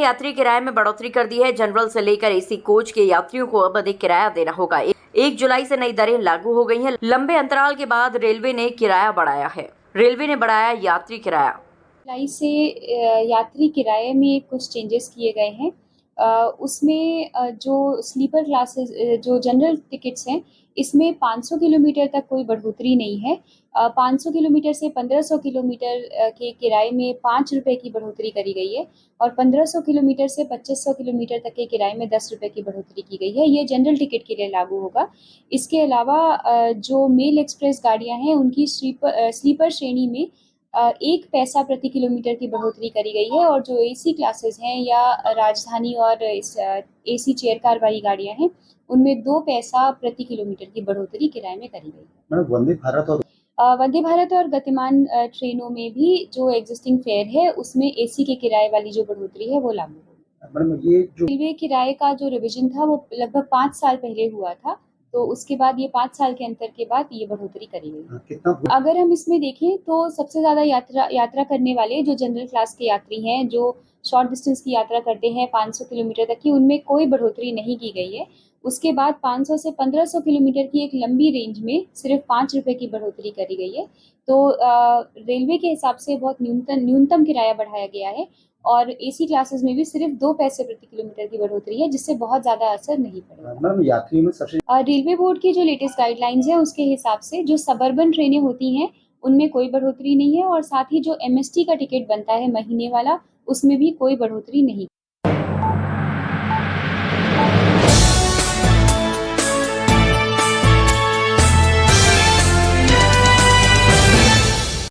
यात्री किराए में बढ़ोतरी कर दी है। जनरल से लेकर एसी कोच के यात्रियों को अब अधिक किराया देना होगा। 1 जुलाई से नई दरें लागू हो गई हैं। लंबे अंतराल के बाद रेलवे ने किराया बढ़ाया है। रेलवे ने बढ़ाया यात्री किराया। जुलाई से यात्री किराए में कुछ चेंजेस किए गए हैं। उसमें जो स्लीपर क्लासेस जो जनरल टिकट्स हैं, इसमें 500 किलोमीटर तक कोई बढ़ोतरी नहीं है। 500 किलोमीटर से 1500 किलोमीटर के किराए में 5 रुपये की बढ़ोतरी करी गई है और 1500 किलोमीटर से 2500 किलोमीटर तक के किराए में 10 रुपये की बढ़ोतरी की गई है। ये जनरल टिकट के लिए लागू होगा। इसके अलावा जो मेल एक्सप्रेस गाड़ियाँ हैं, उनकी स्लीपर श्रेणी में 1 पैसा प्रति किलोमीटर की बढ़ोतरी करी गई है और जो एसी क्लासेस हैं या राजधानी और एसी चेयर कार वाली गाड़ियां हैं, उनमें 2 पैसा प्रति किलोमीटर की बढ़ोतरी किराए में करी गई है। मैडम, वंदे भारत और गतिमान ट्रेनों में भी जो एग्जिस्टिंग फेयर है, उसमें एसी के किराए वाली जो बढ़ोतरी है वो लागू होगी। मैडम ये जो रेलवे किराए का जो रिविजन था वो लगभग 5 साल पहले हुआ था, तो उसके बाद ये 5 साल के अंतर के बाद ये बढ़ोतरी करी गई। कितना अगर हम इसमें देखें तो सबसे ज़्यादा यात्रा करने वाले जो जनरल क्लास के यात्री हैं, जो शॉर्ट डिस्टेंस की यात्रा करते हैं 500 किलोमीटर तक की, उनमें कोई बढ़ोतरी नहीं की गई है। उसके बाद 500 से 1500 किलोमीटर की एक लंबी रेंज में सिर्फ 5 रुपये की बढ़ोतरी करी गई है। तो रेलवे के हिसाब से बहुत न्यूनतम किराया बढ़ाया गया है और एसी क्लासेस में भी सिर्फ 2 पैसे प्रति किलोमीटर की बढ़ोतरी है, जिससे बहुत ज़्यादा असर नहीं पड़ेगा। मैडम, यात्रियों में सबसे रेलवे बोर्ड की जो लेटेस्ट गाइडलाइंस है, उसके हिसाब से जो सबअर्बन ट्रेनें होती हैं, उनमें कोई बढ़ोतरी नहीं है और साथ ही जो एमएसटी का टिकट बनता है महीने वाला, उसमें भी कोई बढ़ोतरी नहीं।